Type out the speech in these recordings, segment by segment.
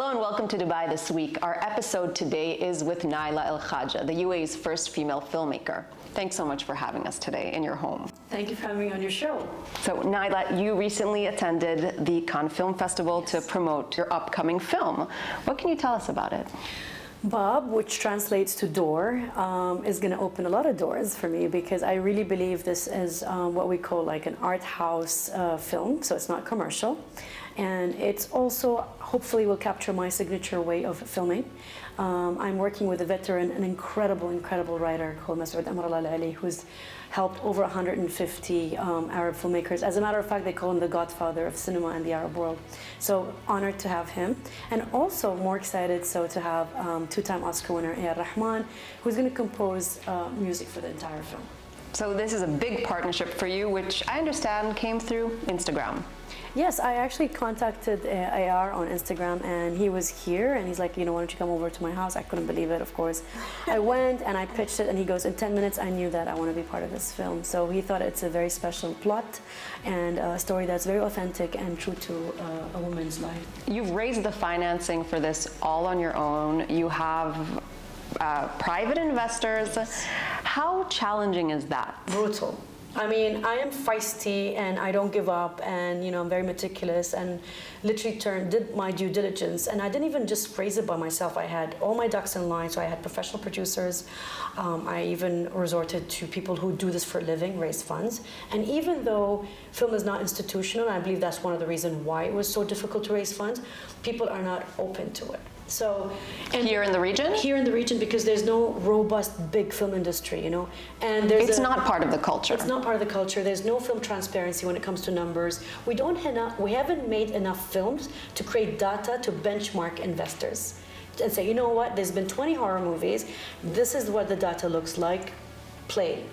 Hello and welcome to Dubai This Week. Our episode today is with Nayla Al Khaja, the UAE's first female filmmaker. Thanks so much for having us today in your home. Thank you for having me on your show. So Nayla, you recently attended the Cannes Film Festival to promote your upcoming film. What can you tell us about it? Baab, which translates to door, is going to open a lot of doors for me because I really believe this is what we call like an art house film, so it's not commercial. And it's also, hopefully, will capture my signature way of filming. I'm working with a veteran, an incredible writer called Mr. Al who's helped over 150 Arab filmmakers. As a matter of fact, they call him the godfather of cinema in the Arab world. So honored to have him. And also more excited to have two-time Oscar winner AR Rahman, who's going to compose music for the entire film. So this is a big partnership for you, which I understand came through Instagram. Yes, I actually contacted AR on Instagram and he was here and he's like, why don't you come over to my house? I couldn't believe it, of course. I went and I pitched it and he goes, in 10 minutes I knew that I want to be part of this film. So he thought it's a very special plot and a story that's very authentic and true to a woman's life. You've raised the financing for this all on your own. You have private investors. How challenging is that? Brutal. I mean, I am feisty and I don't give up and, I'm very meticulous and literally did my due diligence. And I didn't even just raise it by myself. I had all my ducks in line. So I had professional producers. I even resorted to people who do this for a living, raise funds. And even though film is not institutional, and I believe that's one of the reasons why it was so difficult to raise funds, people are not open to it. So, here in the region? Here in the region, because there's no robust big film industry, and it's not part of the culture. It's not part of the culture. There's no film transparency when it comes to numbers. We haven't made enough films to create data to benchmark investors and say, there's been 20 horror movies. This is what the data looks like. Play.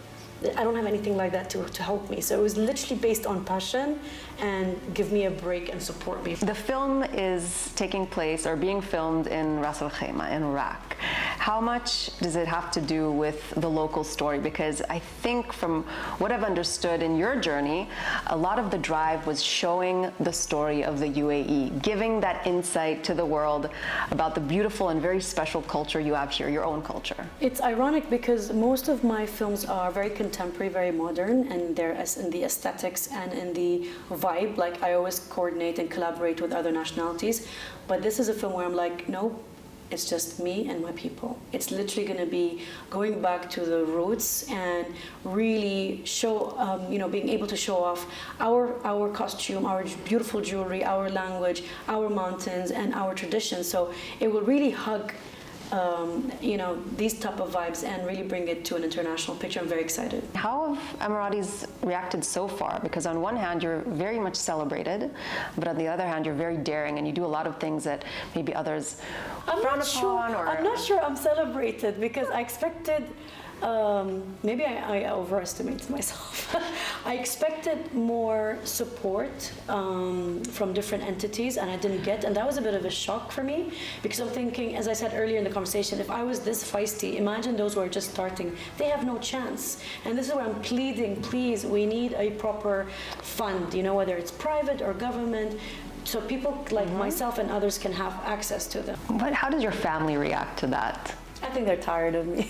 I don't have anything like that to help me. So it was literally based on passion and give me a break and support me. The film is taking place or being filmed in Ras Al Khaimah in Iraq. How much does it have to do with the local story? Because I think from what I've understood in your journey, a lot of the drive was showing the story of the UAE, giving that insight to the world about the beautiful and very special culture you have here, your own culture. It's ironic because most of my films are very contemporary, very modern, and they're in the aesthetics and in the vibe. Like I always coordinate and collaborate with other nationalities, but this is a film where I'm like, no, it's just me and my people. It's literally going to be going back to the roots and really show, being able to show off our costume, our beautiful jewelry, our language, our mountains, and our traditions. So it will really hug these type of vibes and really bring it to an international picture. I'm very excited. How have Emiratis reacted so far? Because on one hand, you're very much celebrated, but on the other hand, you're very daring and you do a lot of things that maybe others frown upon. I'm not sure I'm celebrated because I expected, maybe I overestimated myself. I expected more support from different entities and I didn't get, and that was a bit of a shock for me because I'm thinking, as I said earlier in the conversation, if I was this feisty, imagine those who are just starting, they have no chance. And this is where I'm pleading, please, we need a proper fund, whether it's private or government, so people like myself and others can have access to them. But how does your family react to that? I think they're tired of me.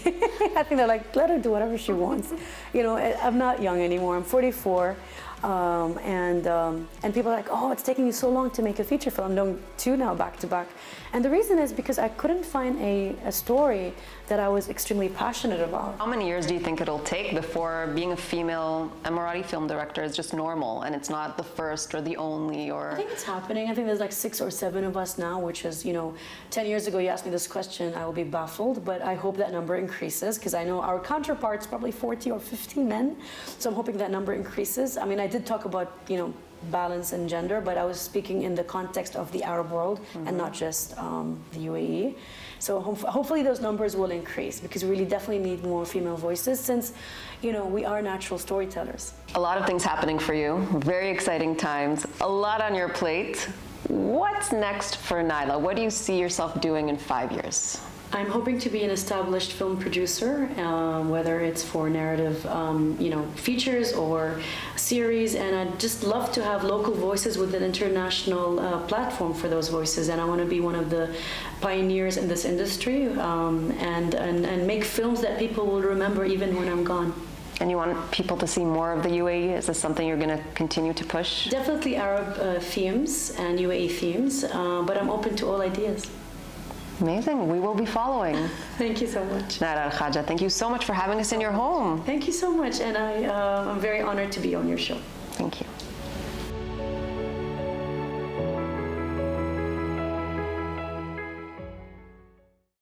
I think they're like, let her do whatever she wants. I'm not young anymore. I'm 44. And people are like, oh, it's taking you so long to make a feature film. I'm doing 2 now back to back. And the reason is because I couldn't find a story that I was extremely passionate about. How many years do you think it'll take before being a female Emirati film director is just normal and it's not the first or the only? Or I think it's happening. I think there's like 6 or 7 of us now, which is, 10 years ago you asked me this question, I will be baffled, but I hope that number increases because I know our counterparts probably 40 or 50 men. So I'm hoping that number increases. I mean, I did talk about, balance and gender, but I was speaking in the context of the Arab world and not just the UAE. So hopefully those numbers will increase because we really definitely need more female voices since, we are natural storytellers. A lot of things happening for you, very exciting times, a lot on your plate. What's next for Nayla? What do you see yourself doing in 5 years? I'm hoping to be an established film producer, whether it's for narrative, features or series, and I'd just love to have local voices with an international platform for those voices. And I want to be one of the pioneers in this industry, and make films that people will remember even when I'm gone. And you want people to see more of the UAE? Is this something you're going to continue to push? Definitely Arab themes and UAE themes, but I'm open to all ideas. Amazing. We will be following. Thank you so much. Nayla Al Khaja, thank you so much for having us in your home. Thank you so much, and I'm very honored to be on your show. Thank you.